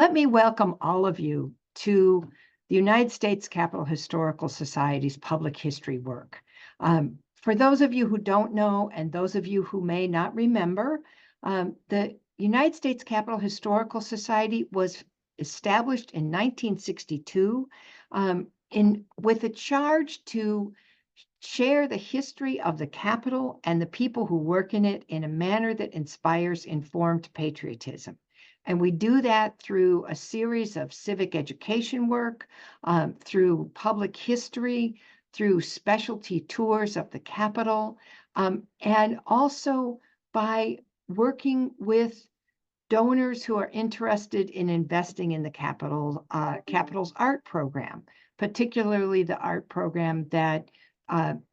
Let me welcome all of you to the United States Capitol Historical Society's public history work. For those of you who don't know, and those of you who may not remember, the United States Capitol Historical Society was established in 1962 with a charge to share the history of the Capitol and the people who work in it in a manner that inspires informed patriotism. And we do that through a series of civic education work, through public history, through specialty tours of the Capitol, and also by working with donors who are interested in investing in the Capitol's art program, particularly the art program that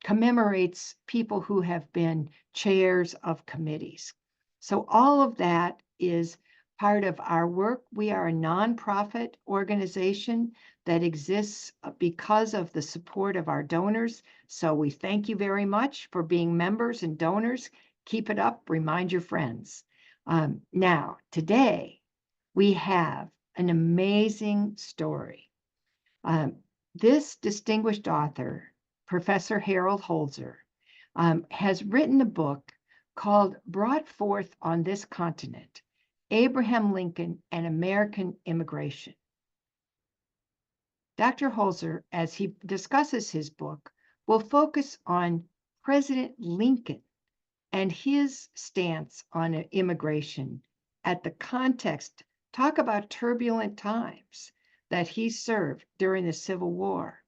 commemorates people who have been chairs of committees. So all of that is part of our work. We are a nonprofit organization that exists because of the support of our donors. So we thank you very much for being members and donors. Keep it up. Remind your friends. Now, today, we have an amazing story. This distinguished author, Professor Harold Holzer, has written a book called Brought Forth on This Continent, Abraham Lincoln and American Immigration. Dr. Holzer, as he discusses his book, will focus on President Lincoln and his stance on immigration at the context, talk about turbulent times that he served during the Civil War.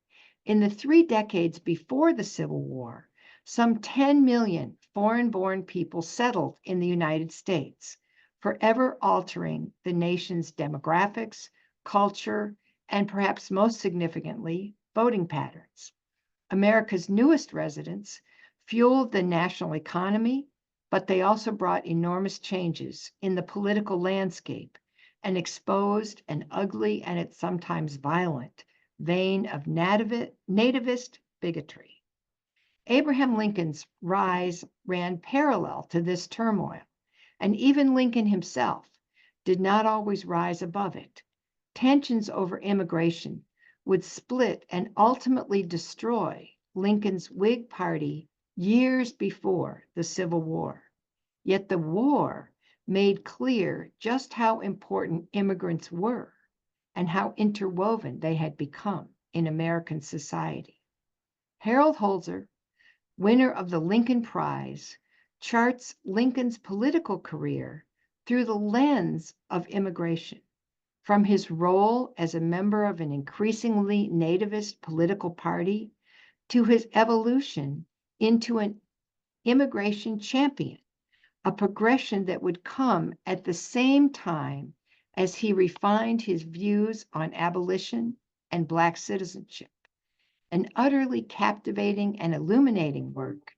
In the 3 decades before the Civil War, some 10 million foreign-born people settled in the United States, forever altering the nation's demographics, culture, and perhaps most significantly, voting patterns. America's newest residents fueled the national economy, but they also brought enormous changes in the political landscape and exposed an ugly and it's sometimes violent vein of nativist bigotry. Abraham Lincoln's rise ran parallel to this turmoil, and even Lincoln himself did not always rise above it. Tensions over immigration would split and ultimately destroy Lincoln's Whig Party years before the Civil War. Yet the war made clear just how important immigrants were and how interwoven they had become in American society. Harold Holzer, winner of the Lincoln Prize, charts Lincoln's political career through the lens of immigration, from his role as a member of an increasingly nativist political party to his evolution into an immigration champion, a progression that would come at the same time as he refined his views on abolition and Black citizenship. An utterly captivating and illuminating work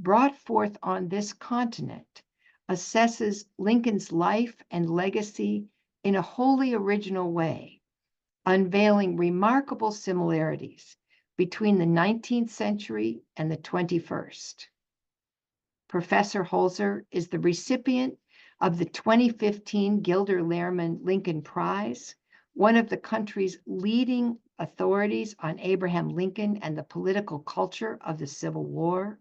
brought forth on this continent assesses Lincoln's life and legacy in a wholly original way, unveiling remarkable similarities between the 19th century and the 21st. Professor Holzer is the recipient of the 2015 Gilder Lehrman Lincoln Prize, one of the country's leading authorities on Abraham Lincoln and the political culture of the Civil War,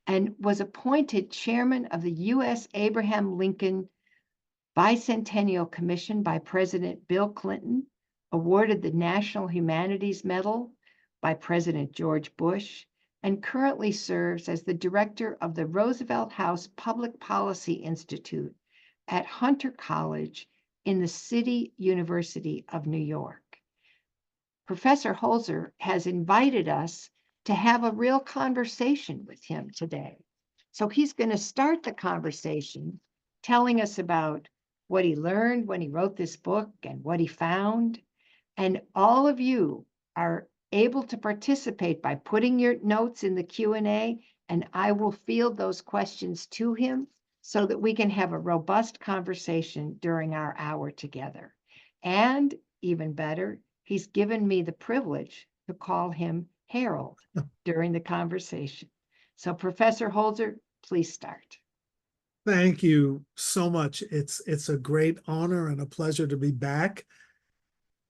and was appointed chairman of the U.S. Abraham Lincoln Bicentennial Commission by President Bill Clinton, awarded the National Humanities Medal by President George Bush, and currently serves as the director of the Roosevelt House Public Policy Institute at Hunter College in the City University of New York. Professor Holzer has invited us to have a real conversation with him today. So he's going to start the conversation telling us about what he learned when he wrote this book and what he found. And all of you are able to participate by putting your notes in the Q&A, and I will field those questions to him so that we can have a robust conversation during our hour together. And even better, he's given me the privilege to call him Harold during the conversation. So Professor Holzer, please start. Thank you so much. It's a great honor and a pleasure to be back,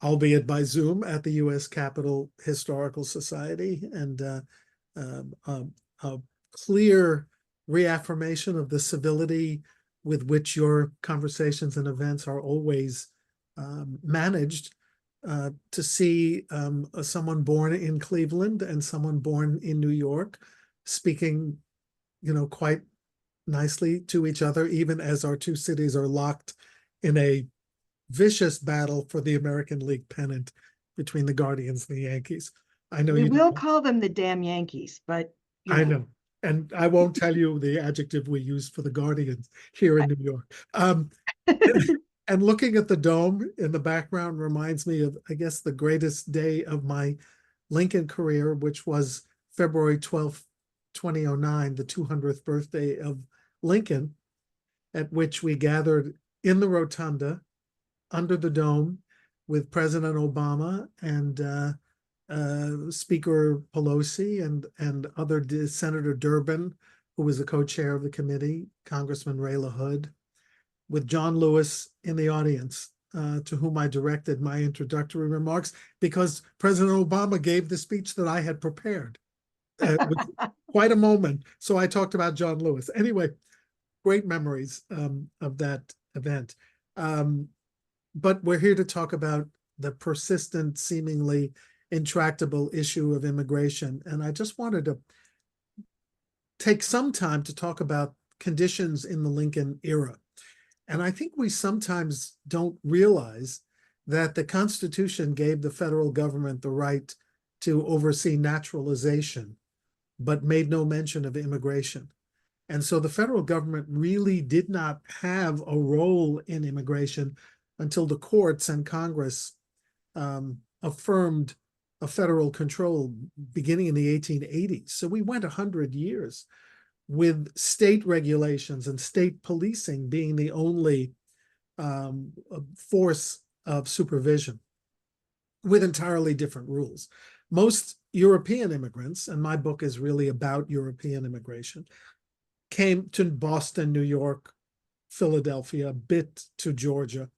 albeit by Zoom, at the U.S. Capitol Historical Society, and um, um, a clear reaffirmation of the civility with which your conversations and events are always managed. To see someone born in Cleveland and someone born in New York speaking, quite nicely to each other, even as our two cities are locked in a vicious battle for the American League pennant between the Guardians and the Yankees. I know We you will don't. call them the damn Yankees, but I know. And I won't tell you the adjective we use for the Guardians here in New York. And looking at the dome in the background reminds me of, I guess, the greatest day of my Lincoln career, which was February 12th, 2009, the 200th birthday of Lincoln, at which we gathered in the rotunda under the dome with President Obama and Speaker Pelosi and other Senator Durbin, who was the co-chair of the committee, Congressman Ray LaHood, with John Lewis in the audience, to whom I directed my introductory remarks because President Obama gave the speech that I had prepared. It was quite a moment. So I talked about John Lewis. Anyway, great memories of that event. But we're here to talk about the persistent, seemingly intractable issue of immigration. And I just wanted to take some time to talk about conditions in the Lincoln era. And I think we sometimes don't realize that the Constitution gave the federal government the right to oversee naturalization, but made no mention of immigration. And so the federal government really did not have a role in immigration until the courts and Congress affirmed a federal control beginning in the 1880s. So we went 100 years with state regulations and state policing being the only force of supervision with entirely different rules. Most European immigrants, and my book is really about European immigration, came to Boston, New York, Philadelphia, a bit to Georgia,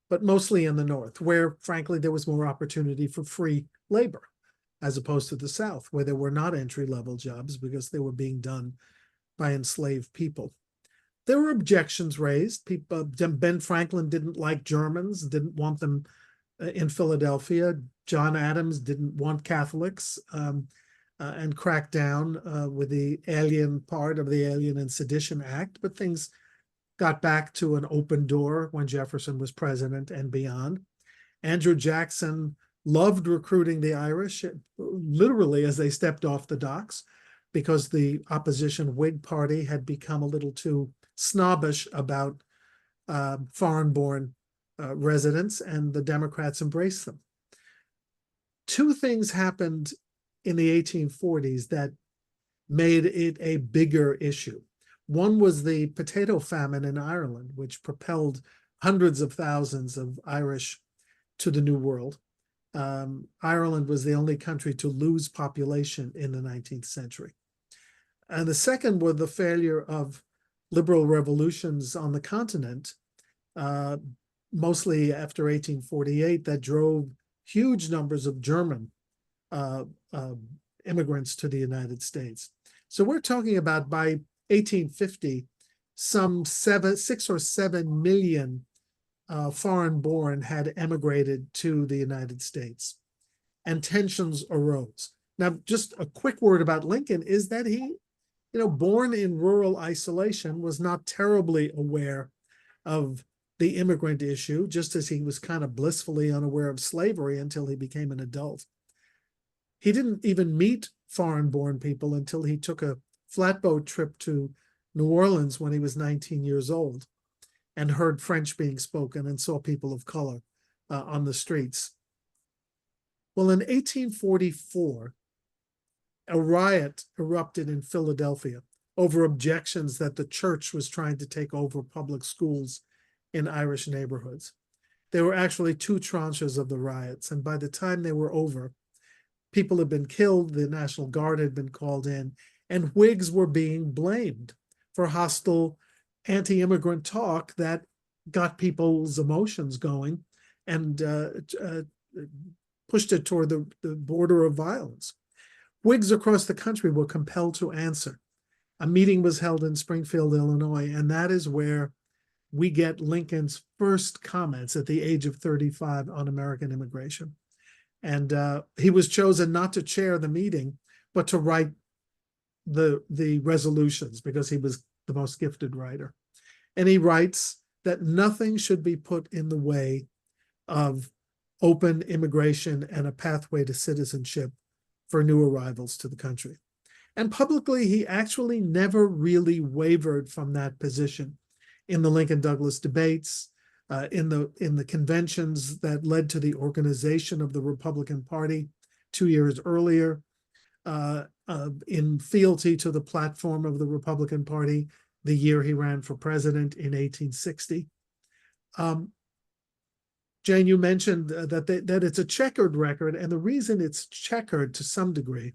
but mostly in the North, where, frankly, there was more opportunity for free labor, as opposed to the South, where there were not entry-level jobs because they were being done by enslaved people. There were objections raised. Ben Franklin didn't like Germans, didn't want them in Philadelphia. John Adams didn't want Catholics, and cracked down with the alien part of the Alien and Sedition Act. But things got back to an open door when Jefferson was president and beyond. Andrew Jackson loved recruiting the Irish, literally as they stepped off the docks, because the opposition Whig Party had become a little too snobbish about foreign-born residents, and the Democrats embraced them. Two things happened in the 1840s that made it a bigger issue. One was the potato famine in Ireland, which propelled hundreds of thousands of Irish to the New World. Ireland was the only country to lose population in the 19th century. And the second was the failure of liberal revolutions on the continent, mostly after 1848, that drove huge numbers of German immigrants to the United States. So we're talking about, by 1850, some 6 or 7 million foreign-born had emigrated to the United States, and tensions arose. Now, just a quick word about Lincoln is that he, born in rural isolation, was not terribly aware of the immigrant issue, just as he was kind of blissfully unaware of slavery until he became an adult. He didn't even meet foreign-born people until he took a flatboat trip to New Orleans when he was 19 years old and heard French being spoken and saw people of color on the streets. Well, in 1844, a riot erupted in Philadelphia over objections that the church was trying to take over public schools in Irish neighborhoods. There were actually 2 tranches of the riots, and by the time they were over, people had been killed, the National Guard had been called in, and Whigs were being blamed for hostile anti-immigrant talk that got people's emotions going and pushed it toward the border of violence. Whigs across the country were compelled to answer. A meeting was held in Springfield, Illinois, and that is where we get Lincoln's first comments at the age of 35 on American immigration. And he was chosen not to chair the meeting, but to write the resolutions because he was the most gifted writer. And he writes that nothing should be put in the way of open immigration and a pathway to citizenship for new arrivals to the country. And publicly, he actually never really wavered from that position in the Lincoln-Douglas debates, in the conventions that led to the organization of the Republican Party 2 years earlier, in fealty to the platform of the Republican Party the year he ran for president in 1860. Jane, you mentioned that it's a checkered record, and the reason it's checkered to some degree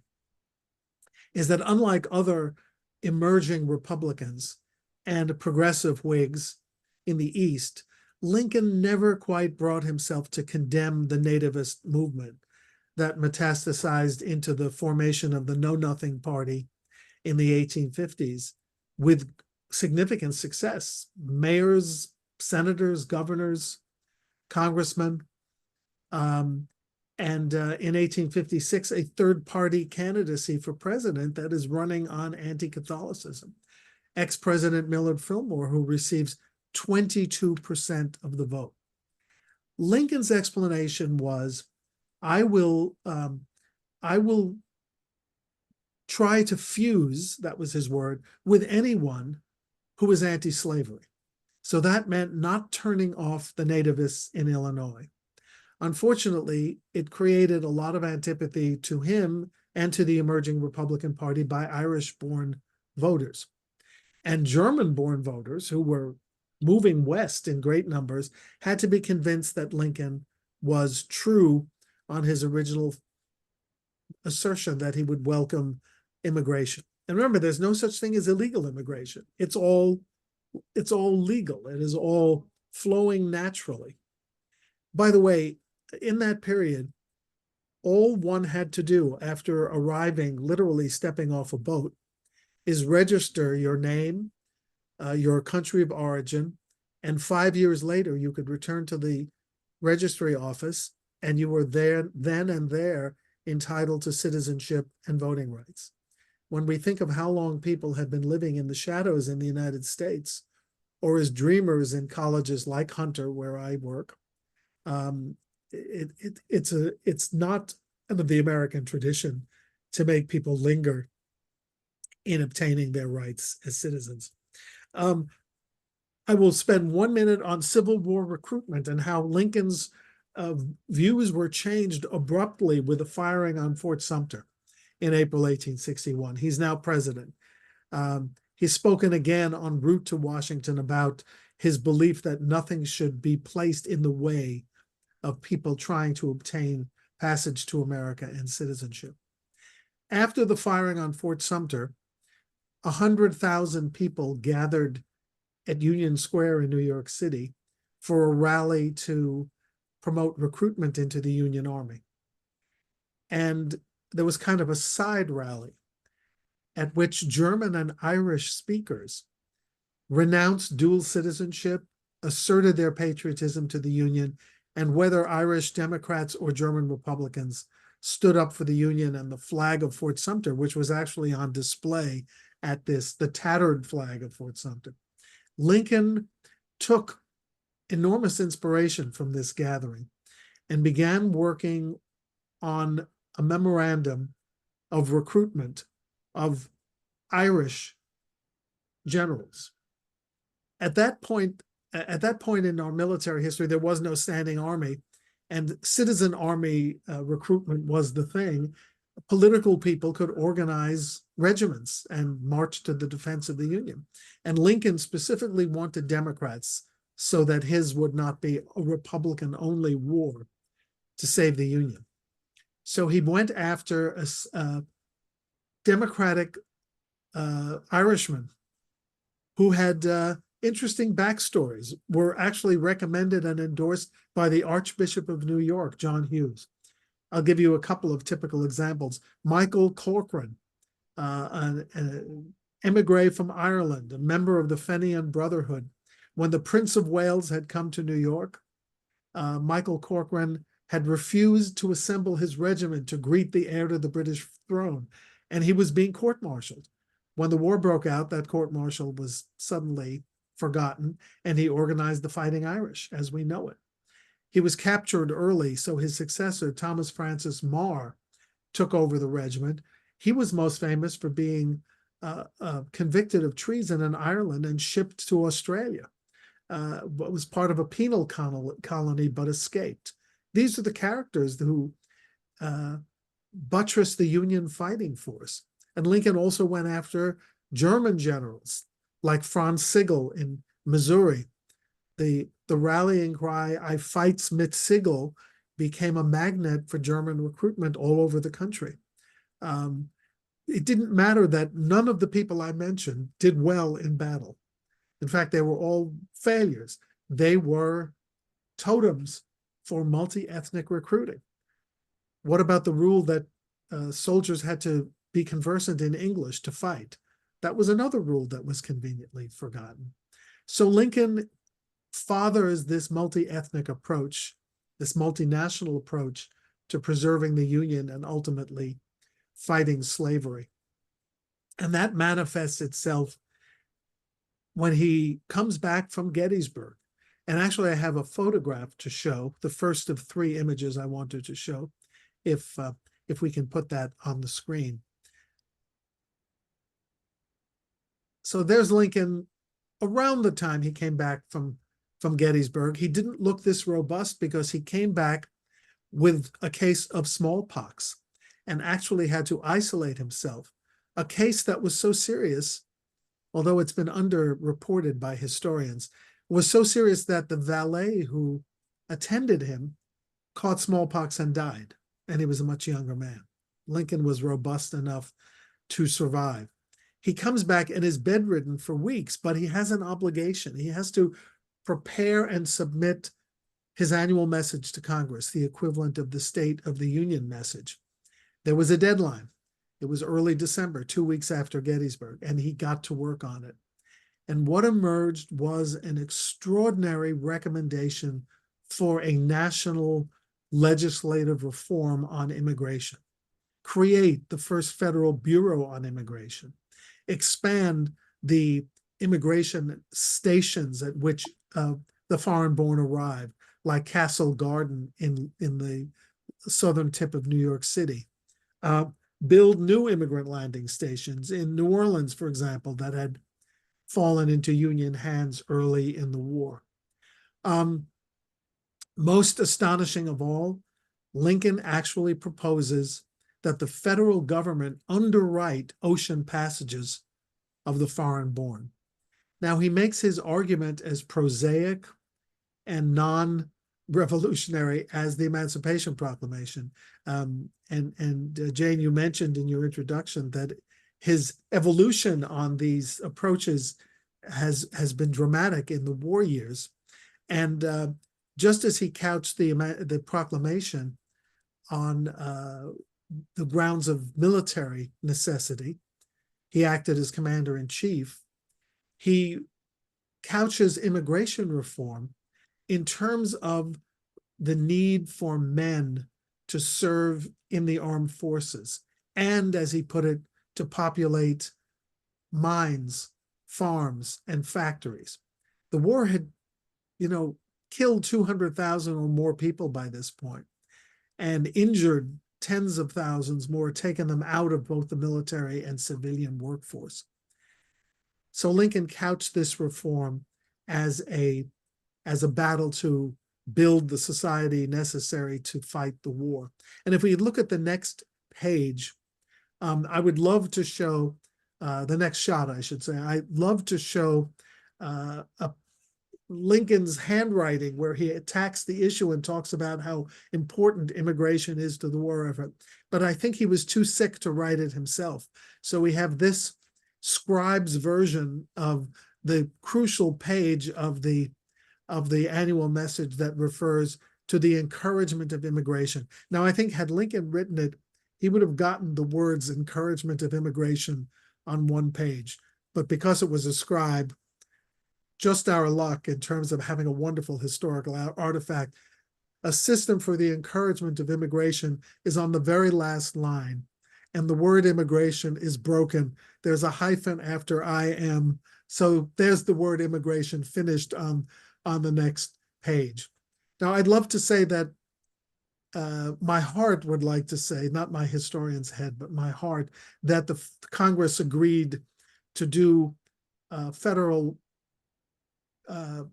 is that unlike other emerging Republicans and progressive Whigs in the East, Lincoln never quite brought himself to condemn the nativist movement that metastasized into the formation of the Know Nothing Party in the 1850s with significant success. Mayors, senators, governors, congressmen, and in 1856, a third-party candidacy for president that is running on anti-Catholicism. Ex-President Millard Fillmore, who receives 22% of the vote. Lincoln's explanation was, I will try to fuse, that was his word, with anyone who is anti-slavery. So that meant not turning off the nativists in Illinois. Unfortunately, it created a lot of antipathy to him and to the emerging Republican Party by Irish-born voters. And German-born voters who were moving west in great numbers had to be convinced that Lincoln was true on his original assertion that he would welcome immigration. And remember, there's no such thing as illegal immigration. It's all legal. It is all flowing naturally. By the way, in that period, all one had to do after arriving, literally stepping off a boat, is register your name, your country of origin, and 5 years later, you could return to the registry office and you were there then and there entitled to citizenship and voting rights. When we think of how long people have been living in the shadows in the United States, or as dreamers in colleges like Hunter, where I work, it's not of the American tradition to make people linger in obtaining their rights as citizens. I will spend 1 minute on Civil War recruitment and how Lincoln's views were changed abruptly with the firing on Fort Sumter in April 1861. He's now president. He's spoken again en route to Washington about his belief that nothing should be placed in the way of people trying to obtain passage to America and citizenship. After the firing on Fort Sumter, 100,000 people gathered at Union Square in New York City for a rally to promote recruitment into the Union Army. And there was kind of a side rally at which German and Irish speakers renounced dual citizenship, asserted their patriotism to the Union, and whether Irish Democrats or German Republicans stood up for the Union and the flag of Fort Sumter, which was actually on display at the tattered flag of Fort Sumter. Lincoln took enormous inspiration from this gathering and began working on a memorandum of recruitment of Irish generals. At that point in our military history, there was no standing army, and citizen army recruitment was the thing. Political people could organize regiments and march to the defense of the Union. And Lincoln specifically wanted Democrats so that his would not be a Republican-only war to save the Union. So he went after a Democratic Irishman who had interesting backstories were actually recommended and endorsed by the Archbishop of New York, John Hughes. I'll give you a couple of typical examples. Michael Corcoran, an emigre from Ireland, a member of the Fenian Brotherhood. When the Prince of Wales had come to New York, Michael Corcoran had refused to assemble his regiment to greet the heir to the British throne, and he was being court-martialed. When the war broke out, that court-martial was suddenly forgotten, and he organized the Fighting Irish as we know it. He was captured early, so his successor, Thomas Francis Marr, took over the regiment. He was most famous for being convicted of treason in Ireland and shipped to Australia. Was part of a penal colony, but escaped. These are the characters who buttressed the Union fighting force. And Lincoln also went after German generals like Franz Sigel in Missouri. The rallying cry, "I fights mit Sigel," became a magnet for German recruitment all over the country. It didn't matter that none of the people I mentioned did well in battle. In fact, they were all failures. They were totems for multi-ethnic recruiting. What about the rule that soldiers had to be conversant in English to fight? That was another rule that was conveniently forgotten. So Lincoln fathers this multi-ethnic approach, this multinational approach to preserving the Union and ultimately fighting slavery. And that manifests itself when he comes back from Gettysburg. And actually, I have a photograph to show, the first of 3 images I wanted to show, if we can put that on the screen. So there's Lincoln around the time he came back from Gettysburg. He didn't look this robust because he came back with a case of smallpox and actually had to isolate himself, a case that was so serious, although it's been underreported by historians, was so serious that the valet who attended him caught smallpox and died, and he was a much younger man. Lincoln was robust enough to survive. He comes back and is bedridden for weeks, but he has an obligation. He has to prepare and submit his annual message to Congress, the equivalent of the State of the Union message. There was a deadline. It was early December, 2 weeks after Gettysburg, and he got to work on it. And what emerged was an extraordinary recommendation for a national legislative reform on immigration. Create the first federal bureau on immigration. Expand the immigration stations at which the foreign-born arrive, like Castle Garden in the southern tip of New York City. Build new immigrant landing stations in New Orleans, for example, that had fallen into Union hands early in the war. Most astonishing of all, Lincoln actually proposes that the federal government underwrite ocean passages of the foreign-born. Now, he makes his argument as prosaic and non-revolutionary as the Emancipation Proclamation. Jane, you mentioned in your introduction that his evolution on these approaches has been dramatic in the war years. And just as he couched the proclamation on the grounds of military necessity, he acted as commander-in-chief. He couches immigration reform in terms of the need for men to serve in the armed forces, and, as he put it, to populate mines, farms, and factories. The war had, killed 200,000 or more people by this point, and injured tens of thousands more, taking them out of both the military and civilian workforce. So Lincoln couched this reform as a battle to build the society necessary to fight the war. And if we look at the next page, I would love to show the next shot, I should say. I'd love to show Lincoln's handwriting, where he attacks the issue and talks about how important immigration is to the war effort. But I think he was too sick to write it himself. So we have this scribe's version of the crucial page of the annual message that refers to the encouragement of immigration. Now, I think had Lincoln written it, he would have gotten the words encouragement of immigration on one page. But because it was a scribe, just our luck in terms of having a wonderful historical artifact, a system for the encouragement of immigration is on the very last line. And the word immigration is broken. There's a hyphen after I am. So there's the word immigration finished on the next page. Now, I'd love to say that my heart would like to say, not my historian's head, but my heart, that the Congress agreed to do federal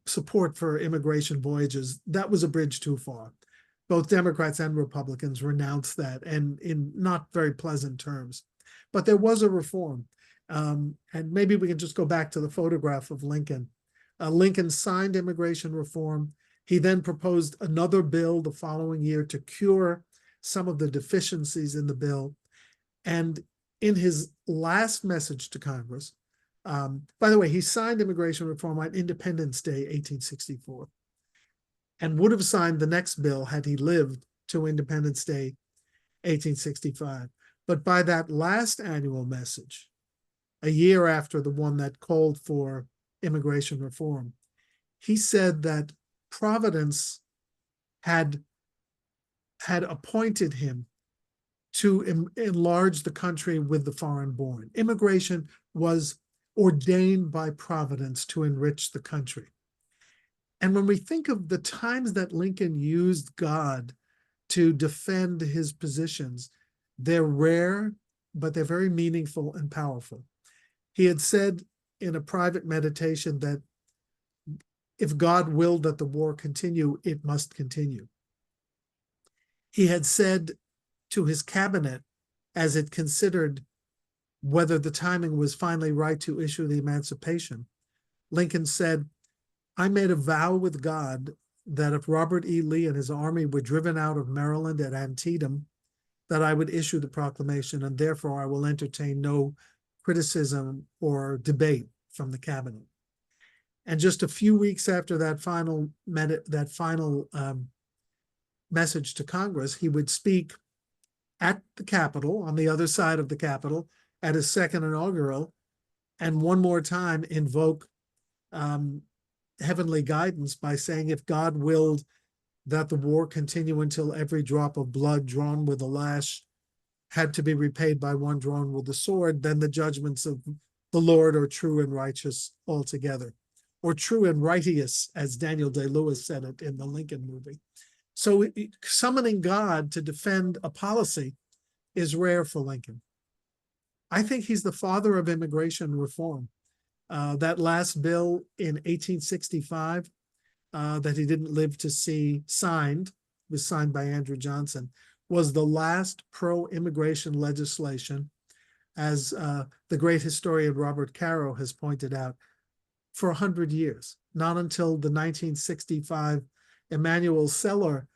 support for immigration voyages. That was a bridge too far. Both Democrats and Republicans renounced that, and in not very pleasant terms. But there was a reform. And maybe we can just go back to the photograph of Lincoln. Lincoln signed immigration reform. He then proposed another bill the following year to cure some of the deficiencies in the bill. And in his last message to Congress, by the way, he signed immigration reform on Independence Day, 1864, and would have signed the next bill had he lived to Independence Day, 1865. But by that last annual message, a year after the one that called for immigration reform, he said that Providence had appointed him to enlarge the country with the foreign-born. Immigration was ordained by Providence to enrich the country. And when we think of the times that Lincoln used God to defend his positions, they're rare, but they're very meaningful and powerful. He had said in a private meditation that if God willed that the war continue, it must continue. He had said to his cabinet, as it considered whether the timing was finally right to issue the Emancipation, Lincoln said, I made a vow with God that if Robert E. Lee and his army were driven out of Maryland at Antietam, that I would issue the proclamation, and therefore I will entertain no criticism or debate from the cabinet. And just a few weeks after that final message to Congress, he would speak at the Capitol, on the other side of the Capitol, at his second inaugural, and one more time invoke heavenly guidance by saying, if God willed that the war continue until every drop of blood drawn with a lash had to be repaid by one drawn with the sword, then the judgments of the Lord are true and righteous altogether, or true and righteous, as Daniel Day-Lewis said it in the Lincoln movie. So summoning God to defend a policy is rare for Lincoln. I think he's the father of immigration reform. That last bill in 1865 that he didn't live to see signed, was signed by Andrew Johnson, was the last pro-immigration legislation, as the great historian Robert Caro has pointed out, for 100 years. Not until the 1965 Emanuel Seller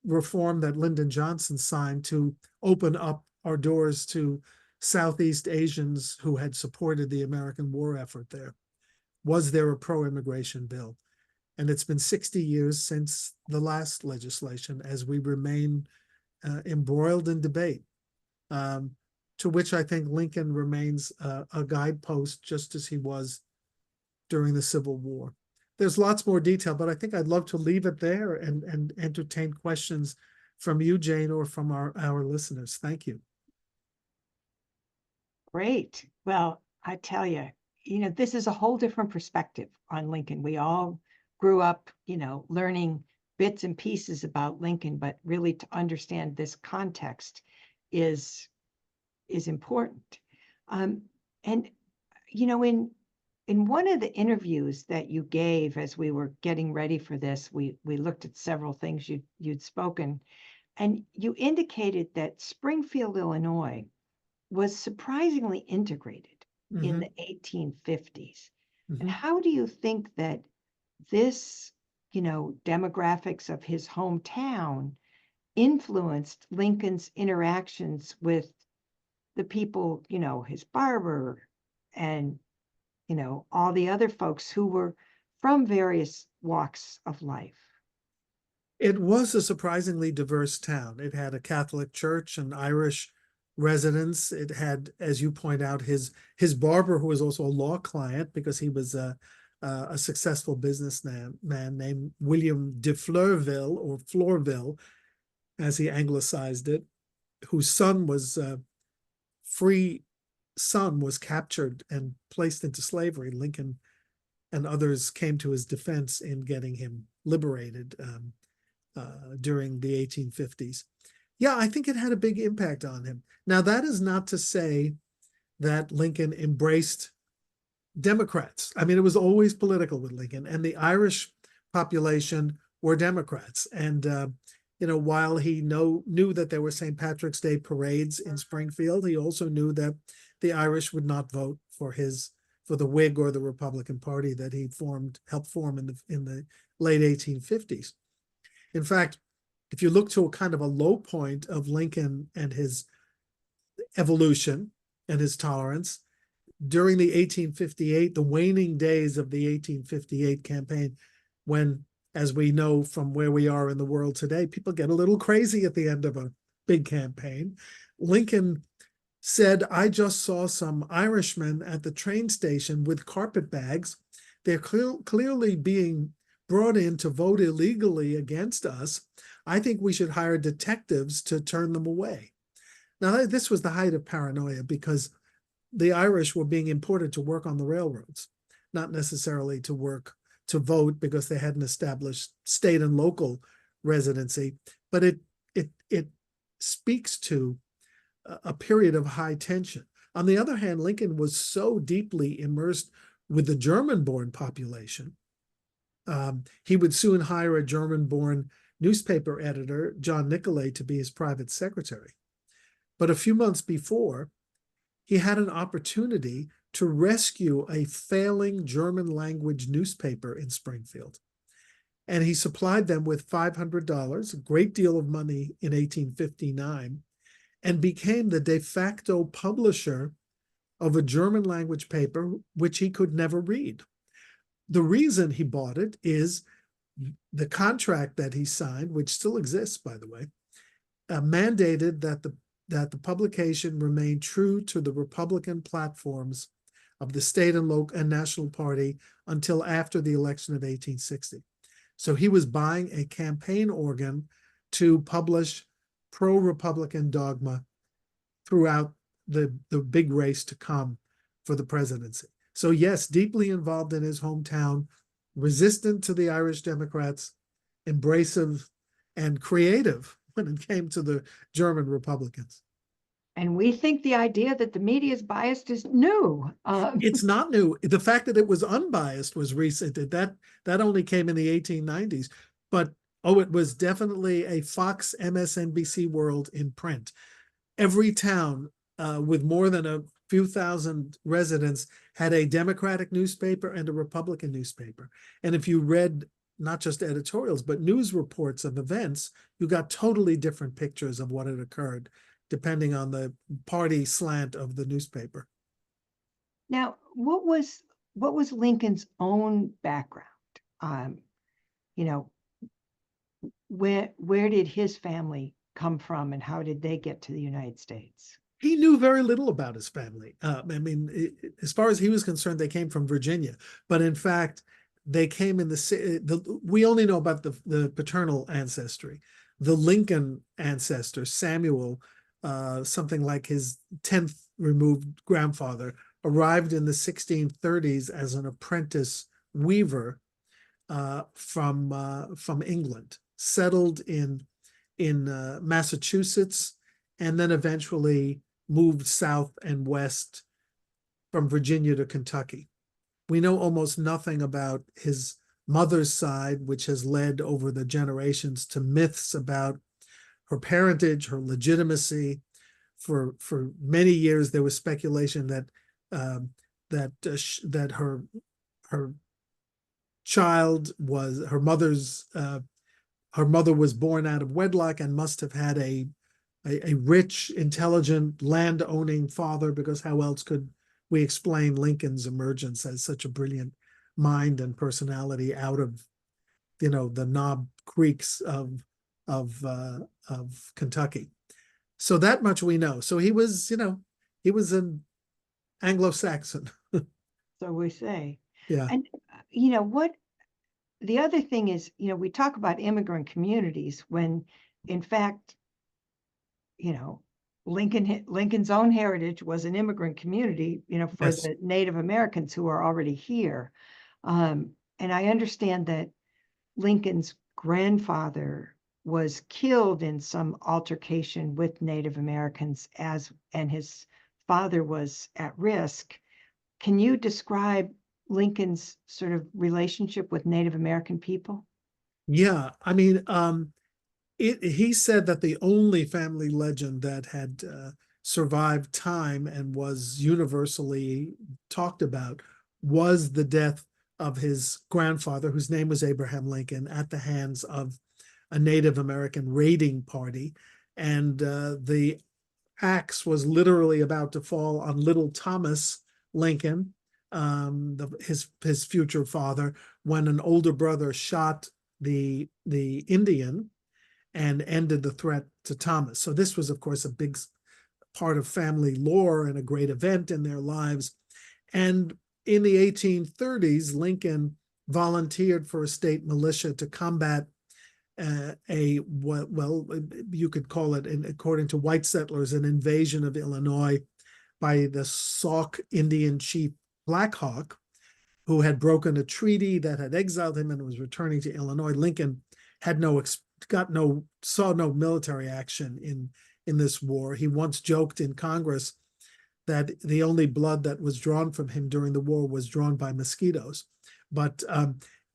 reform that Lyndon Johnson signed to open up our doors to Southeast Asians who had supported the American war effort there, was there a pro-immigration bill. And it's been 60 years since the last legislation, as we remain embroiled in debate, to which I think Lincoln remains a guidepost, just as he was during the Civil War. There's lots more detail, but I think I'd love to leave it there and entertain questions from you, Jane, or from our listeners. Thank you. Great. Well, I tell you, this is a whole different perspective on Lincoln. We all grew up, learning bits and pieces about Lincoln, but really to understand this context is important. And in one of the interviews that you gave as we were getting ready for this, we looked at several things you'd spoken, and you indicated that Springfield, Illinois, was surprisingly integrated in the 1850s. And how do you think that this, demographics of his hometown influenced Lincoln's interactions with the people, his barber and all the other folks who were from various walks of life. It was a surprisingly diverse town. It had a Catholic church, an Irish residence. It had, as you point out, his barber, who was also a law client because he was a successful businessman named William de Fleurville, or Flourville, as he anglicized it, whose free son was captured and placed into slavery. Lincoln and others came to his defense in getting him liberated during the 1850s. Yeah, I think it had a big impact on him. Now, that is not to say that Lincoln embraced Democrats. I mean, it was always political with Lincoln, and the Irish population were Democrats. And while he knew that there were St. Patrick's Day parades in Springfield, he also knew that the Irish would not vote for the Whig or the Republican Party that he helped form in the late 1850s. In fact, if you look to a kind of a low point of Lincoln and his evolution and his tolerance, during the 1858, the waning days of the 1858 campaign, when, as we know from where we are in the world today, people get a little crazy at the end of a big campaign, Lincoln said, "I just saw some Irishmen at the train station with carpet bags. They're clearly being brought in to vote illegally against us. I think we should hire detectives to turn them away." Now, this was the height of paranoia because the Irish were being imported to work on the railroads, not necessarily to vote because they hadn't established state and local residency. But it speaks to a period of high tension. On the other hand, Lincoln was so deeply immersed with the German-born population. He would soon hire a German-born newspaper editor, John Nicolay, to be his private secretary. But a few months before, he had an opportunity to rescue a failing German language newspaper in Springfield. And he supplied them with $500, a great deal of money in 1859, and became the de facto publisher of a German language paper which he could never read. The reason he bought it is the contract that he signed, which still exists, by the way, mandated that the publication remain true to the Republican platforms of the state and local and national party until after the election of 1860. So he was buying a campaign organ to publish pro-Republican dogma throughout the big race to come for the presidency. So yes, deeply involved in his hometown, resistant to the Irish Democrats, embracive and creative when it came to the German Republicans. And we think the idea that the media is biased is new. It's not new. The fact that it was unbiased was recent. That only came in the 1890s. But it was definitely a Fox MSNBC world in print. Every town with more than a few thousand residents had a Democratic newspaper and a Republican newspaper. And if you read not just editorials, but news reports of events, you got totally different pictures of what had occurred, depending on the party slant of the newspaper. Now, what was Lincoln's own background? Where did his family come from, and how did they get to the United States? He knew very little about his family. As far as he was concerned, they came from Virginia, but in fact, they came in we only know about the paternal ancestry. The Lincoln ancestor, Samuel, something like his 10th removed grandfather, arrived in the 1630s as an apprentice weaver from England, settled in Massachusetts, and then eventually moved south and west from Virginia to Kentucky. We know almost nothing about his mother's side, which has led over the generations to myths about her parentage, her legitimacy. For many years, there was speculation that her child was her mother was born out of wedlock and must have had a rich, intelligent, land-owning father, because how else could we explain Lincoln's emergence as such a brilliant mind and personality out of, the knob creeks of Kentucky. So that much we know. So he was, he was an Anglo-Saxon. So we say. Yeah. And, what the other thing is, we talk about immigrant communities when, in fact, Lincoln's own heritage was an immigrant community, for Yes. the Native Americans who are already here. And I understand that Lincoln's grandfather was killed in some altercation with Native Americans and his father was at risk. Can you describe Lincoln's sort of relationship with Native American people? Yeah. I mean, he said that the only family legend that had survived time and was universally talked about was the death of his grandfather, whose name was Abraham Lincoln, at the hands of a Native American raiding party. And the axe was literally about to fall on little Thomas Lincoln, his future father, when an older brother shot the Indian and ended the threat to Thomas. So this was, of course, a big part of family lore and a great event in their lives. And in the 1830s, Lincoln volunteered for a state militia to combat you could call it, according to white settlers, an invasion of Illinois by the Sauk Indian chief Black Hawk, who had broken a treaty that had exiled him and was returning to Illinois. Lincoln had saw no military action in this war. He once joked in Congress that the only blood that was drawn from him during the war was drawn by mosquitoes. But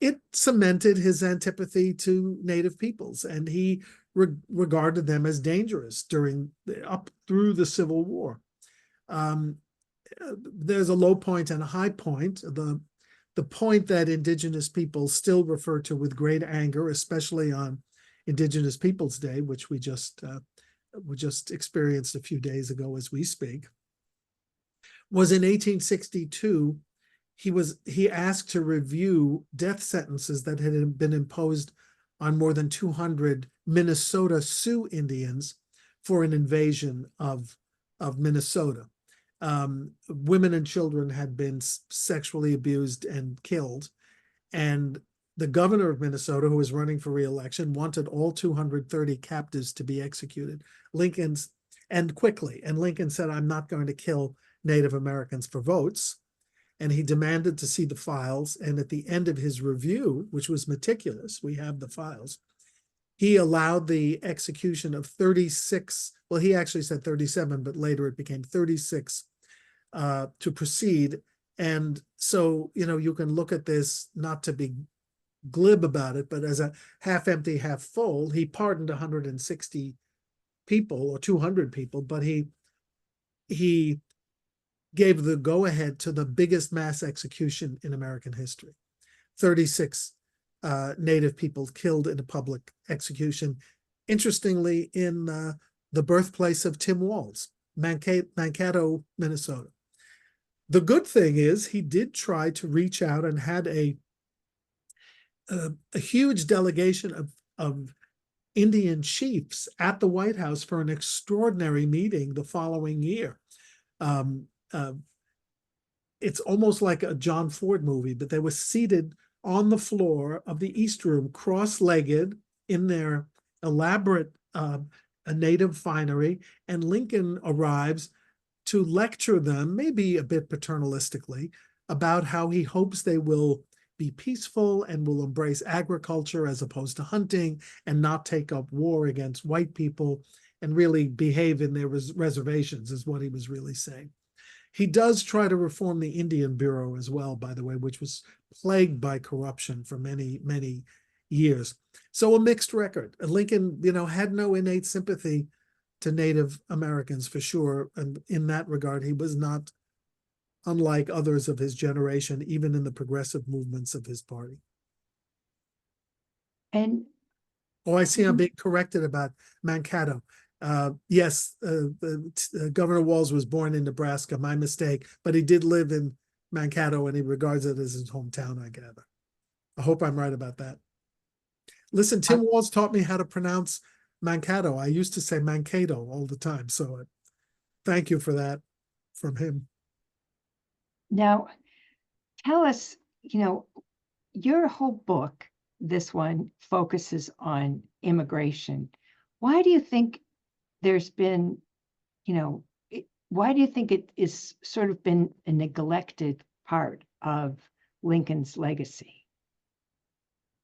it cemented his antipathy to Native peoples, and he regarded them as dangerous up through the Civil War. There's a low point and a high point. The point that Indigenous people still refer to with great anger, especially on Indigenous Peoples Day, which we just experienced a few days ago as we speak, was in 1862. He asked to review death sentences that had been imposed on more than 200 Minnesota Sioux Indians for an invasion of Minnesota. Women and children had been sexually abused and killed. And the governor of Minnesota, who was running for re-election, wanted all 230 captives to be executed. And quickly. And Lincoln said, I'm not going to kill Native Americans for votes. And he demanded to see the files. And at the end of his review, which was meticulous, we have the files, he allowed the execution of 36. Well, he actually said 37, but later it became 36 to proceed. And so, you can look at this, not to be glib about it, but as a half empty, half full. He pardoned 160 people or 200 people, but he gave the go-ahead to the biggest mass execution in American history. 36 Native people killed in a public execution. Interestingly, in the birthplace of Tim Walz, Mankato, Minnesota. The good thing is he did try to reach out and had a huge delegation of Indian chiefs at the White House for an extraordinary meeting the following year. It's almost like a John Ford movie, but they were seated on the floor of the East Room, cross-legged in their elaborate native finery, and Lincoln arrives to lecture them, maybe a bit paternalistically, about how he hopes they will be peaceful and will embrace agriculture as opposed to hunting and not take up war against white people and really behave in their reservations, is what he was really saying. He does try to reform the Indian Bureau as well, by the way, which was plagued by corruption for many, many years. So a mixed record. Lincoln, had no innate sympathy to Native Americans for sure. And in that regard, he was not unlike others of his generation, even in the progressive movements of his party. And Oh, I see I'm being corrected about Mankato. Yes, Governor Walz was born in Nebraska, my mistake, but he did live in Mankato and he regards it as his hometown, I gather. I hope I'm right about that. Listen, Tim Walz taught me how to pronounce Mankato. I used to say Mankato all the time. So thank you for that from him. Now, tell us, your whole book, this one focuses on immigration. Why do you think there's been, why do you think it is sort of been a neglected part of Lincoln's legacy?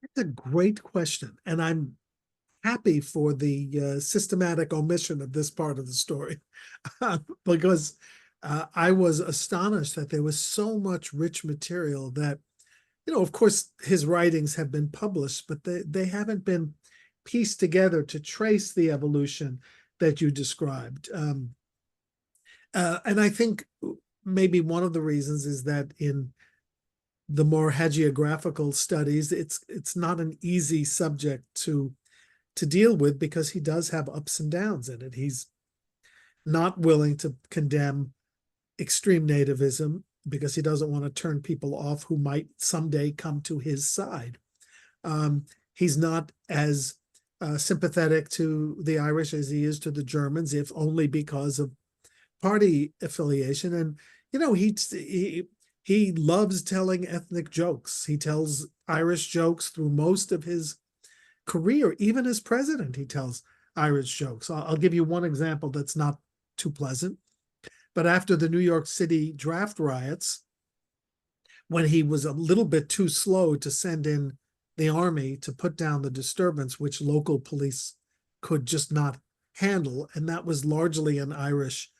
It's a great question. And I'm happy for the systematic omission of this part of the story because I was astonished that there was so much rich material that, of course, his writings have been published, but they haven't been pieced together to trace the evolution that you described. And I think maybe one of the reasons is that in the more hagiographical studies, it's not an easy subject to deal with because he does have ups and downs in it. He's not willing to condemn extreme nativism because he doesn't want to turn people off who might someday come to his side. He's not as sympathetic to the Irish as he is to the Germans, if only because of party affiliation. And he loves telling ethnic jokes. He tells Irish jokes through most of his career. Even as president, he tells Irish jokes. I'll give you one example that's not too pleasant. But after the New York City draft riots, when he was a little bit too slow to send in the army to put down the disturbance, which local police could just not handle, and that was largely an Irish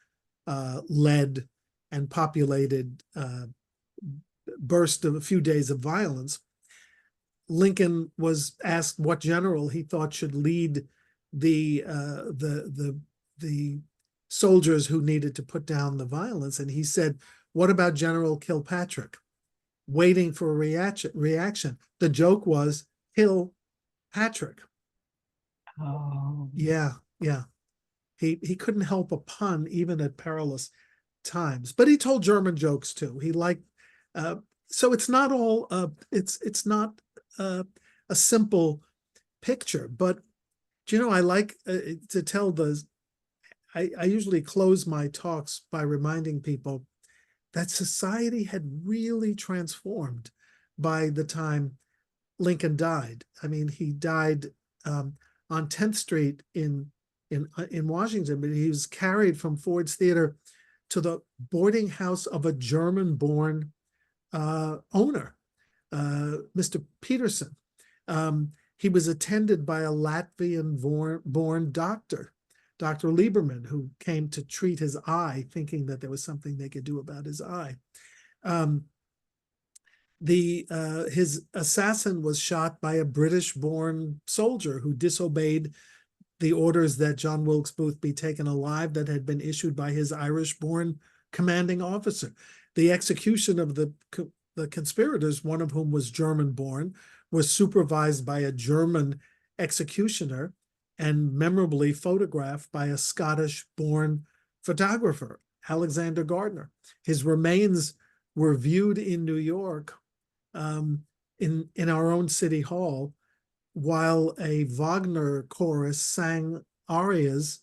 led and populated burst of a few days of violence, Lincoln was asked what general he thought should lead the soldiers who needed to put down the violence, and he said, "What about General Kilpatrick?" Waiting for a reaction. The joke was Kill Patrick. Oh, yeah. He couldn't help a pun even at perilous times, but he told German jokes too. He liked so it's not all it's not a simple picture, but I like to tell I usually close my talks by reminding people that society had really transformed by the time Lincoln died. I mean, he died on 10th Street in Washington, but he was carried from Ford's Theater to the boarding house of a German-born owner, Mr. Peterson. He was attended by a Latvian-born doctor, Dr. Lieberman, who came to treat his eye, thinking that there was something they could do about his eye. His assassin was shot by a British-born soldier who disobeyed the orders that John Wilkes Booth be taken alive that had been issued by his Irish-born commanding officer. The execution of the conspirators, one of whom was German-born, was supervised by a German executioner and memorably photographed by a Scottish-born photographer, Alexander Gardner. His remains were viewed in New York in our own city hall while a Wagner chorus sang arias.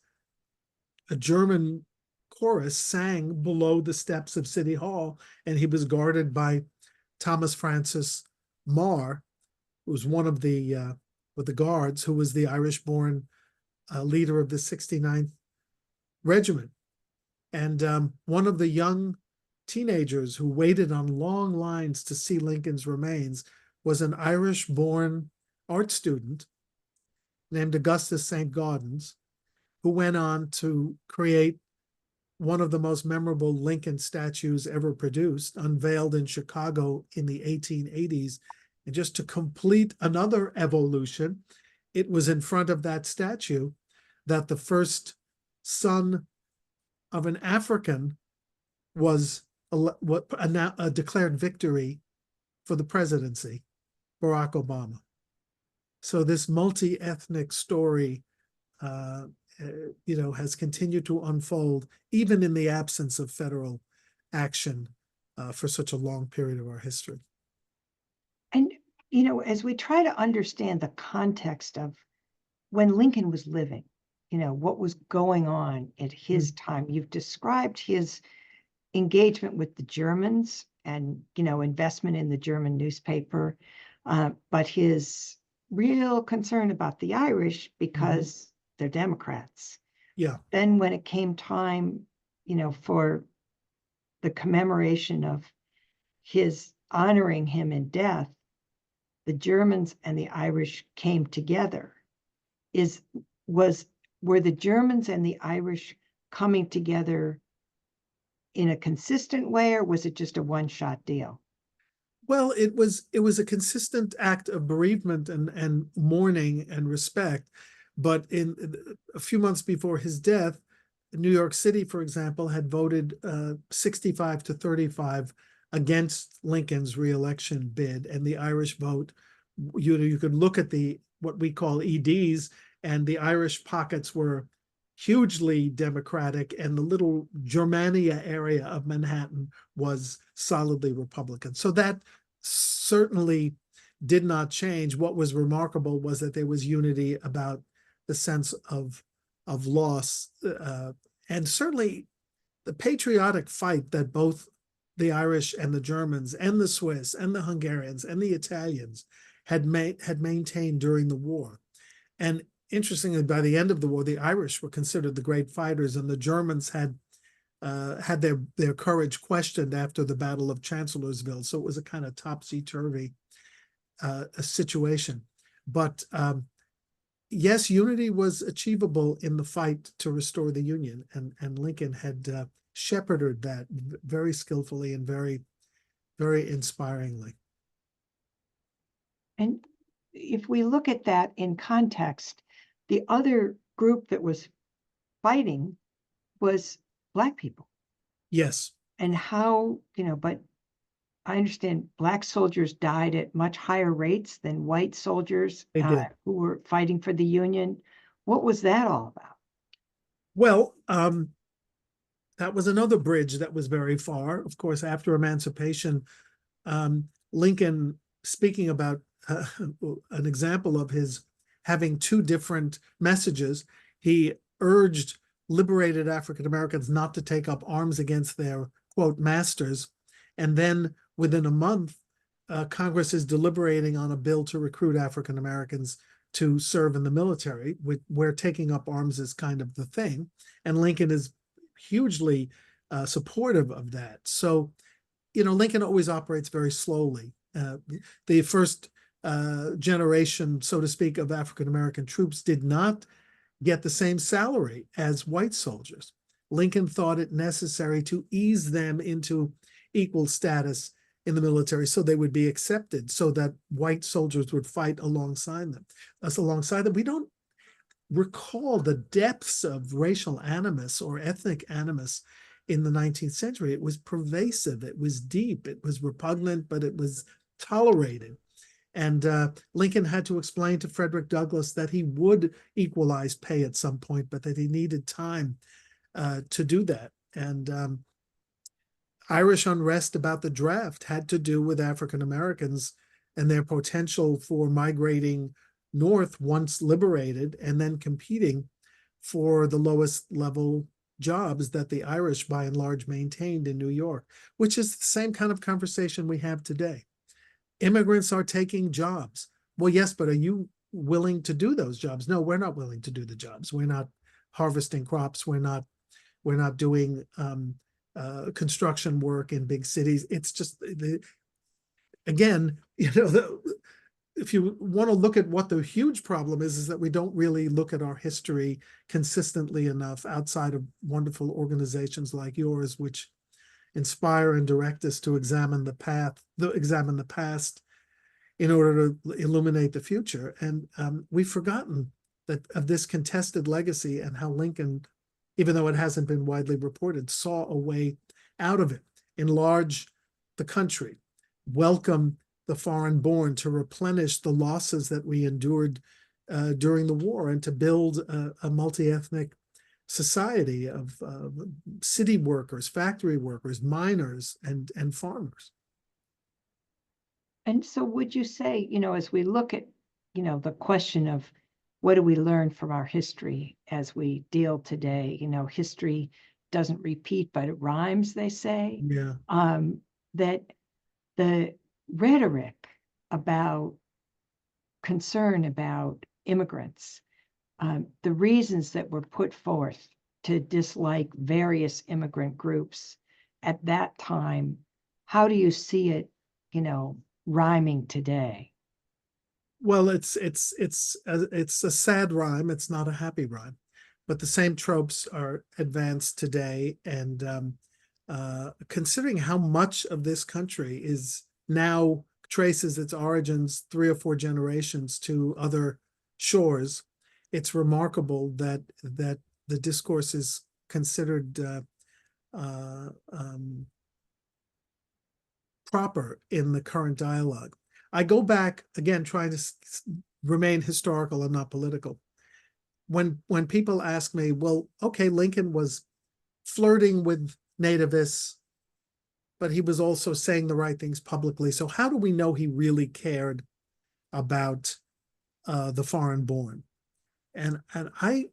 A German chorus sang below the steps of City Hall, and he was guarded by Thomas Francis Marr, who was one of the guards, who was the Irish-born leader of the 69th Regiment. And one of the young teenagers who waited on long lines to see Lincoln's remains was an Irish-born art student named Augustus St. Gaudens, who went on to create one of the most memorable Lincoln statues ever produced, unveiled in Chicago in the 1880s. And just to complete another evolution, it was in front of that statue that the first son of an African was a declared victory for the presidency, Barack Obama. So this multi-ethnic story has continued to unfold even in the absence of federal action for such a long period of our history. And, as we try to understand the context of when Lincoln was living, what was going on at his time, you've described his engagement with the Germans and, investment in the German newspaper, but his real concern about the Irish because they're Democrats. Yeah. Then when it came time, for the commemoration of his honoring him in death, the Germans and the Irish came together. Were the Germans and the Irish coming together in a consistent way, or was it just a one-shot deal? Well, it was a consistent act of bereavement and mourning and respect. But in a few months before his death, New York City, for example, had voted 65 to 35 against Lincoln's reelection bid, and the Irish vote. You could look at what we call EDs, and the Irish pockets were hugely Democratic, and the little Germania area of Manhattan was solidly Republican. So that certainly did not change. What was remarkable was that there was unity about the sense of loss, and certainly the patriotic fight that both the Irish and the Germans and the Swiss and the Hungarians and the Italians had maintained during the war. And interestingly, by the end of the war, the Irish were considered the great fighters, and the Germans had their courage questioned after the Battle of Chancellorsville. So it was a kind of topsy-turvy situation. But yes, unity was achievable in the fight to restore the Union, and Lincoln had shepherded that very skillfully and very, very inspiringly. And if we look at that in context, the other group that was fighting was Black people. Yes. And how, but I understand Black soldiers died at much higher rates than white soldiers who were fighting for the Union. What was that all about? Well, that was another bridge that was very far. Of course, after emancipation, Lincoln, speaking about an example of his having two different messages, he urged liberated African Americans not to take up arms against their, quote, masters. And then within a month, Congress is deliberating on a bill to recruit African Americans to serve in the military, where taking up arms is kind of the thing. And Lincoln is hugely supportive of that. So, Lincoln always operates very slowly. The first generation, so to speak, of African American troops did not get the same salary as white soldiers. Lincoln thought it necessary to ease them into equal status in the military so they would be accepted, so that white soldiers would fight alongside them. We don't recall the depths of racial animus or ethnic animus in the 19th century. It was pervasive, it was deep, it was repugnant, but it was tolerated. And Lincoln had to explain to Frederick Douglass that he would equalize pay at some point, but that he needed time to do that. And Irish unrest about the draft had to do with African Americans and their potential for migrating north once liberated, and then competing for the lowest level jobs that the Irish by and large maintained in New York, which is the same kind of conversation we have today. Immigrants are taking jobs. Well, yes, but are you willing to do those jobs? No, we're not willing to do the jobs. We're not harvesting crops. We're not doing construction work in big cities. It's just, again, if you want to look at what the huge problem is that we don't really look at our history consistently enough outside of wonderful organizations like yours, which inspire and direct us to examine the past in order to illuminate the future. And we've forgotten that of this contested legacy, and how Lincoln, even though it hasn't been widely reported, saw a way out of it, enlarge the country, welcome the foreign born, to replenish the losses that we endured during the war and to build a multi-ethnic society of city workers, factory workers, miners, and farmers. And so would you say, as we look at, the question of what do we learn from our history as we deal today, history doesn't repeat, but it rhymes, they say, Yeah. that the rhetoric about concern about immigrants, the reasons that were put forth to dislike various immigrant groups at that time, how do you see it, rhyming today? Well, it's a sad rhyme. It's not a happy rhyme, but the same tropes are advanced today. And considering how much of this country is now traces its origins 3 or 4 generations to other shores, it's remarkable that the discourse is considered proper in the current dialogue. I go back again, trying to remain historical and not political. When people ask me, well, okay, Lincoln was flirting with nativists, but he was also saying the right things publicly. So how do we know he really cared about the foreign-born? And I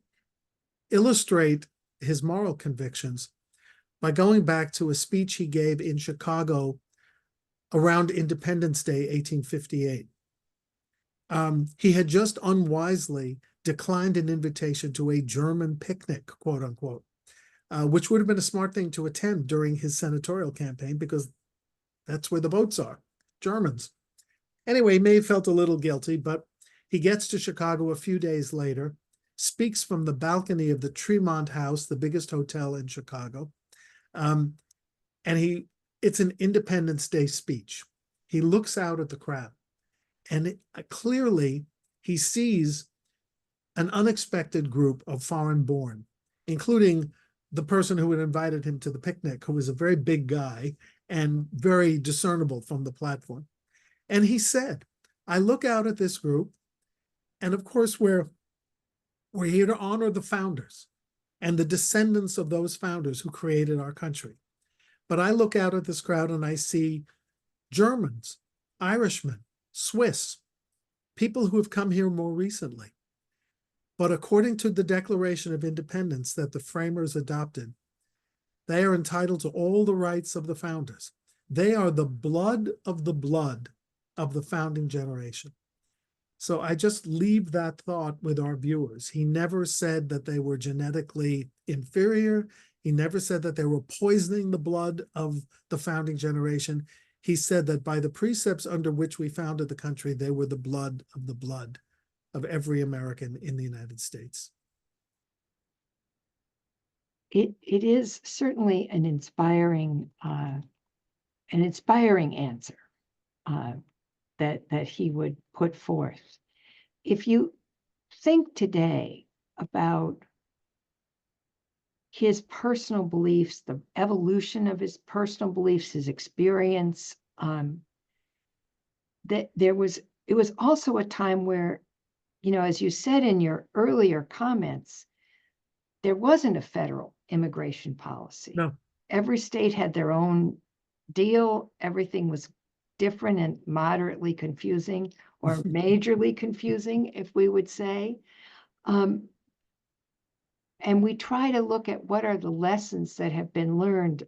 illustrate his moral convictions by going back to a speech he gave in Chicago around Independence Day, 1858. He had just unwisely declined an invitation to a German picnic, quote unquote, which would have been a smart thing to attend during his senatorial campaign because that's where the votes are, Germans. Anyway, he may have felt a little guilty, but he gets to Chicago a few days later, speaks from the balcony of the Tremont House, the biggest hotel in Chicago. And it's an Independence Day speech. He looks out at the crowd, and clearly he sees an unexpected group of foreign-born, including the person who had invited him to the picnic, who was a very big guy and very discernible from the platform. And he said, I look out at this group, and of course we're here to honor the founders and the descendants of those founders who created our country. But I look out at this crowd and I see Germans, Irishmen, Swiss, people who have come here more recently. But according to the Declaration of Independence that the framers adopted, they are entitled to all the rights of the founders. They are the blood of the founding generation. So I just leave that thought with our viewers. He never said that they were genetically inferior. He never said that they were poisoning the blood of the founding generation. He said that by the precepts under which we founded the country, they were the blood of every American in the United States. It is certainly an inspiring answer that he would put forth. If you think today about his personal beliefs, the evolution of his personal beliefs, his experience, that it was also a time where, as you said in your earlier comments, there wasn't a federal immigration policy. No. Every state had their own deal. Everything was different and moderately confusing, or majorly confusing, if we would say. And we try to look at what are the lessons that have been learned.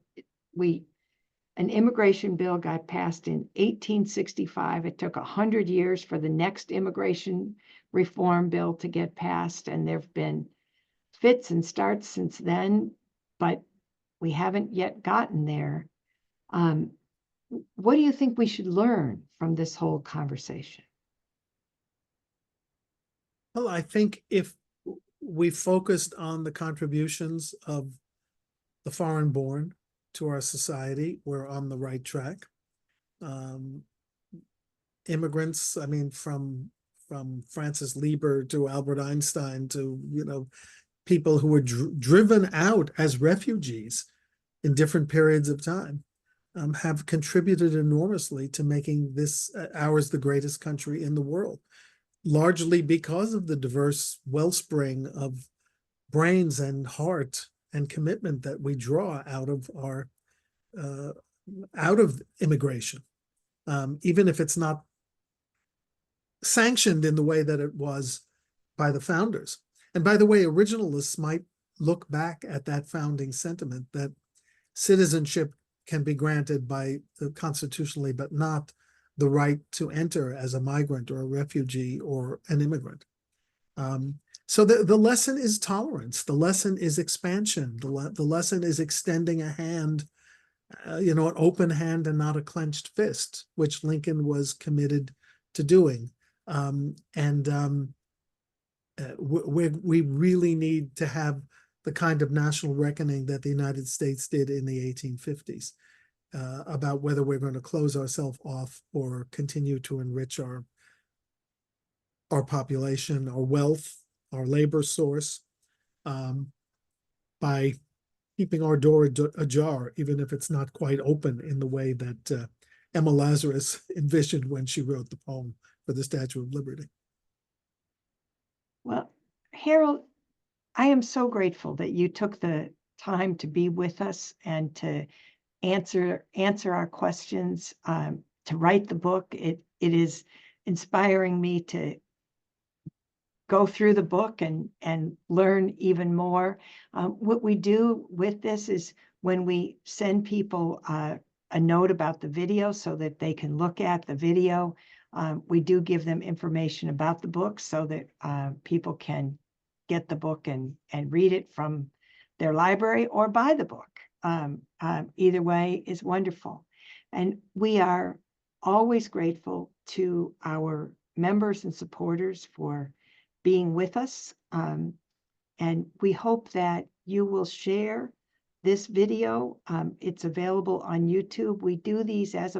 An immigration bill got passed in 1865. It took 100 years for the next immigration reform bill to get passed, and there have been fits and starts since then, but we haven't yet gotten there. What do you think we should learn from this whole conversation? Well, I think if we focused on the contributions of the foreign-born to our society, we're on the right track. Immigrants, I mean, from Francis Lieber to Albert Einstein to, people who were driven out as refugees in different periods of time, have contributed enormously to making this ours the greatest country in the world. largely because of the diverse wellspring of brains and heart and commitment that we draw out of our out of immigration, even if it's not sanctioned in the way that it was by the founders. And by the way, originalists might look back at that founding sentiment that citizenship can be granted by constitutionally, but not the right to enter as a migrant or a refugee or an immigrant. So the lesson is tolerance. The lesson is expansion. The lesson is extending a hand, an open hand and not a clenched fist, which Lincoln was committed to doing. We really need to have the kind of national reckoning that the United States did in the 1850s about whether we're going to close ourselves off or continue to enrich our population, our wealth, our labor source, by keeping our door ajar, even if it's not quite open in the way that Emma Lazarus envisioned when she wrote the poem for the Statue of Liberty. Well, Harold, I am so grateful that you took the time to be with us and to answer our questions, to write the book. It is inspiring me to go through the book and learn even more. What we do with this is when we send people a note about the video so that they can look at the video, we do give them information about the book so that people can get the book and read it from their library or buy the book. Either way is wonderful. And we are always grateful to our members and supporters for being with us. And we hope that you will share this video. It's available on YouTube. We do these as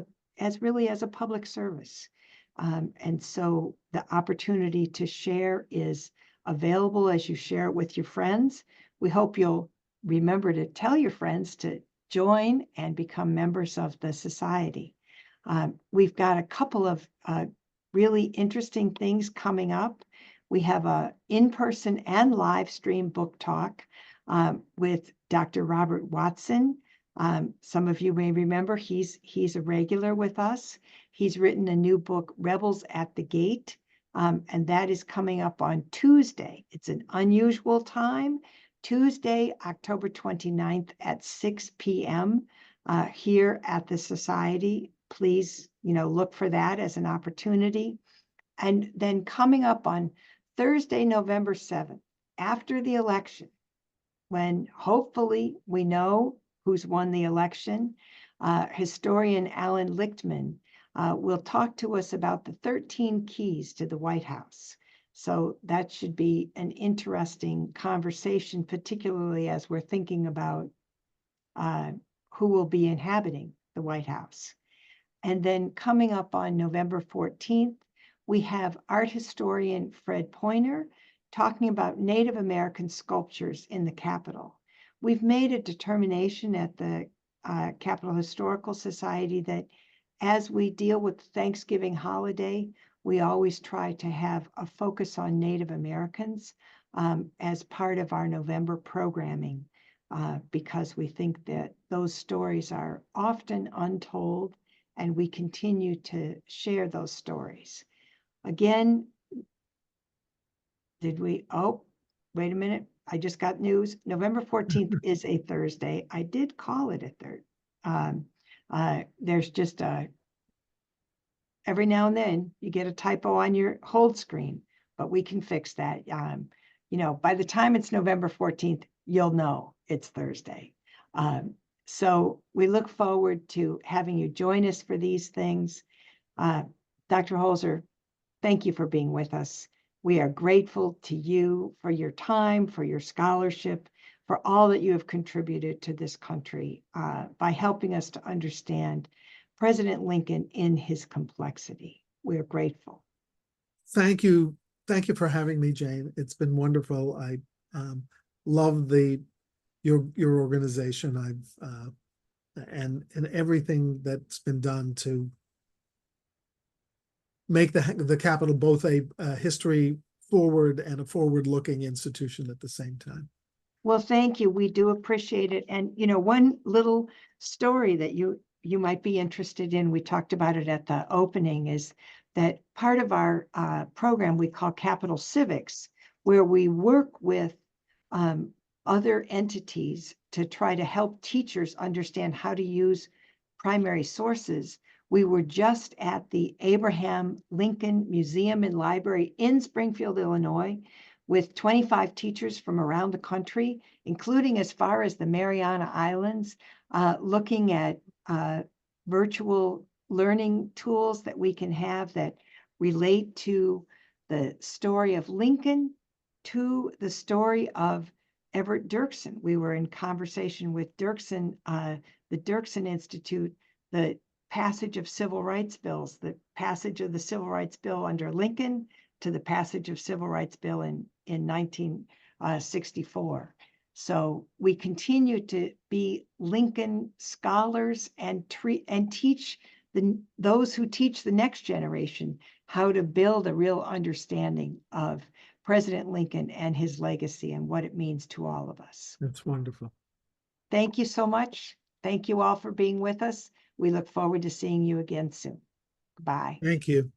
really as a public service. And so the opportunity to share is available as you share it with your friends. We hope you'll remember to tell your friends to join and become members of the society. We've got a couple of really interesting things coming up. We have a in-person and live stream book talk with Dr. Robert Watson. Some of you may remember he's a regular with us. He's written a new book, Rebels at the Gate, and that is coming up on Tuesday. It's an unusual time, Tuesday, October 29th at 6 p.m. Here at the Society. Please, look for that as an opportunity. And then coming up on Thursday, November 7th, after the election, when hopefully we know who's won the election, historian Alan Lichtman will talk to us about the 13 keys to the White House. So that should be an interesting conversation, particularly as we're thinking about who will be inhabiting the White House. And then coming up on November 14th, we have art historian Fred Pointer talking about Native American sculptures in the Capitol. We've made a determination at the Capitol Historical Society that as we deal with Thanksgiving holiday, we always try to have a focus on Native Americans as part of our November programming, because we think that those stories are often untold and we continue to share those stories. Again, wait a minute. I just got news. November 14th is a Thursday. I did call it a third. There's just every now and then you get a typo on your hold screen, but we can fix that. By the time it's November 14th, you'll know it's Thursday. So we look forward to having you join us for these things. Dr. Holzer, thank you for being with us. We are grateful to you for your time, for your scholarship, for all that you have contributed to this country by helping us to understand President Lincoln in his complexity. We're grateful. Thank you. Thank you for having me, Jane. It's been wonderful. I love your organization. And everything that's been done to make the Capitol both a history forward and a forward-looking institution at the same time. Well, thank you. We do appreciate it. And, you know, one little story that you might be interested in, we talked about it at the opening, is that part of our program we call Capital Civics, where we work with other entities to try to help teachers understand how to use primary sources. We were just at the Abraham Lincoln Museum and Library in Springfield, Illinois, with 25 teachers from around the country, including as far as the Mariana Islands, looking at virtual learning tools that we can have that relate to the story of Lincoln, to the story of Everett Dirksen. We were in conversation with Dirksen, the Dirksen Institute, the passage of civil rights bills, the passage of the civil rights bill under Lincoln to the passage of civil rights bill in 1964. So we continue to be Lincoln scholars and teach those who teach the next generation how to build a real understanding of President Lincoln and his legacy and what it means to all of us. That's wonderful. Thank you so much. Thank you all for being with us. We look forward to seeing you again soon. Bye. Thank you.